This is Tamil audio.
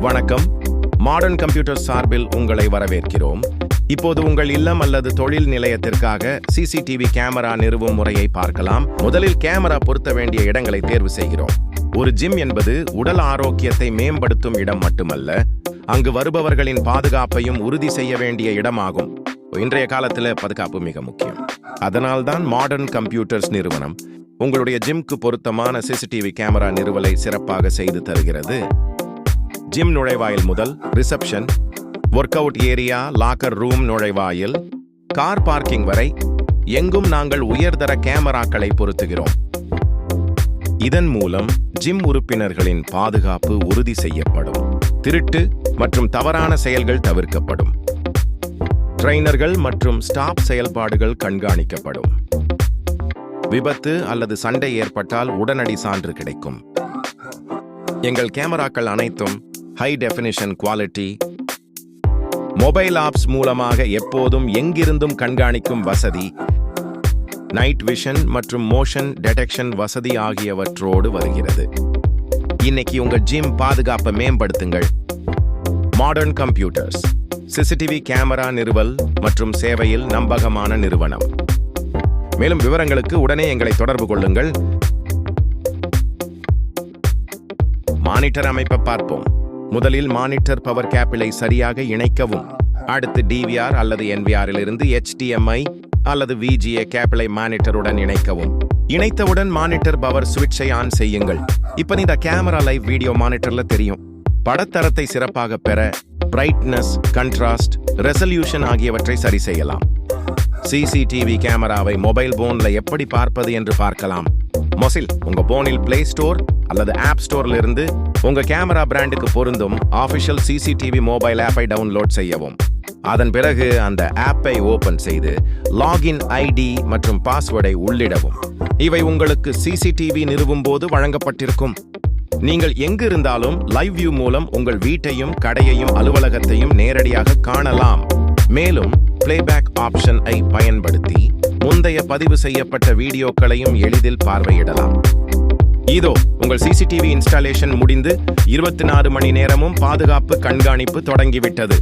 வணக்கம். மாடர்ன் கம்ப்யூட்டர் சார்பில் உங்களை வரவேற்கிறோம். இப்போது உங்கள் இல்லம் அல்லது தொழில் நிலையத்திற்காக சிசிடிவி கேமரா நிறுவும் முறையை பார்க்கலாம். முதலில் கேமரா பொருத்த வேண்டிய இடங்களை தேர்வு செய்கிறோம். ஒரு ஜிம் என்பது உடல் ஆரோக்கியத்தை மேம்படுத்தும் இடம் மட்டுமல்ல, அங்கு வருபவர்களின் பாதுகாப்பையும் உறுதி செய்ய வேண்டிய இடமாகும். இன்றைய காலத்தில் பாதுகாப்பு மிக முக்கியம். அதனால்தான் மாடர்ன் கம்ப்யூட்டர்ஸ் நிறுவனம் உங்களுடைய ஜிம்க்கு பொருத்தமான சிசிடிவி கேமரா நிறுவலை சிறப்பாக செய்து தருகிறது. ஜிம் நுழைவாயில் முதல் reception, work out area, locker room நுழைவாயில், கார் பார்க்கிங் வரை எங்கும் நாங்கள் உயர்தர கேமராக்களை பொருத்துகிறோம். இதன் மூலம் ஜிம் உறுப்பினர்களின் பாதுகாப்பு உறுதி செய்யப்படும். திருட்டு மற்றும் தவறான செயல்கள் தவிர்க்கப்படும். ட்ரெய்னர்கள் மற்றும் ஸ்டாஃப் செயல்பாடுகள் கண்காணிக்கப்படும். விபத்து அல்லது சண்டை ஏற்பட்டால் உடனடி சான்று கிடைக்கும். எங்கள் கேமராக்கள் அனைத்தும் high definition quality, mobile apps மூலமாக எப்போதும் எங்கிருந்தும் கண்காணிக்கும் வசதி, நைட் விஷன் மற்றும் மோஷன் டிடெக்ஷன் வசதி ஆகியவற்றோடு வருகிறது. இன்னைக்கு உங்கள் ஜிம் பாதுகாப்பை மேம்படுத்துங்கள். மாடர்ன் கம்ப்யூட்டர்ஸ் சிசிடிவி கேமரா நிறுவல் மற்றும் சேவையில் நம்பகமான நிறுவனம். மேலும் விவரங்களுக்கு உடனே எங்களை தொடர்பு கொள்ளுங்கள். மானிட்டர் அமைப்பை பார்ப்போம். முதலில் மானிட்டர் பவர் கேபிளை சரியாக இணைக்கவும். அடுத்து டிவிஆர் அல்லது என்விஆரில் இருந்து HDMI அல்லது VGA கேபிளை மானிட்டருடன் இணைக்கவும். இணைத்தவுடன் மானிட்டர் பவர் சுவிட்சை ஆன் செய்யுங்கள். இப்ப இந்த கேமரா லைவ் வீடியோ மானிட்டர்ல தெரியும். படத்தரத்தை சிறப்பாக பெற பிரைட்னஸ், கண்ட்ராஸ்ட், ரெசல்யூஷன் ஆகியவற்றை சரி செய்யலாம். சிசிடிவி கேமராவை மொபைல் போன்ல எப்படி பார்ப்பது என்று பார்க்கலாம். மொசில் உங்க போனில் பிளே ஸ்டோர் அல்லது ஆப் ஸ்டோர்ல இருந்து உங்க கேமரா பிராண்டுக்கு பொருந்தும் ஆபிஷியல் சிசிடிவி மொபைல் ஆப்பை டவுன்லோட் செய்யவும். அதன் பிறகு அந்த ஆப்பை ஓபன் செய்து லாகின் ஐடி மற்றும் பாஸ்வேர்டை உள்ளிடவும். இவை உங்களுக்கு சிசிடிவி நிறுவும் போது வழங்கப்பட்டிருக்கும். நீங்கள் எங்கு இருந்தாலும் லைவ் வியூ மூலம் உங்கள் வீட்டையும் கடையையும் அலுவலகத்தையும் நேரடியாக காணலாம். மேலும் பிளேபேக் ஆப்ஷன் ஐ பயன்படுத்தி முந்தைய பதிவு செய்யப்பட்ட வீடியோக்களையும் எளிதில் பார்வையிடலாம். இதோ உங்கள் சிசிடிவி இன்ஸ்டாலேஷன் முடிந்து 24 மணி நேரமும் பாதுகாப்பு கண்காணிப்பு தொடங்கிவிட்டது.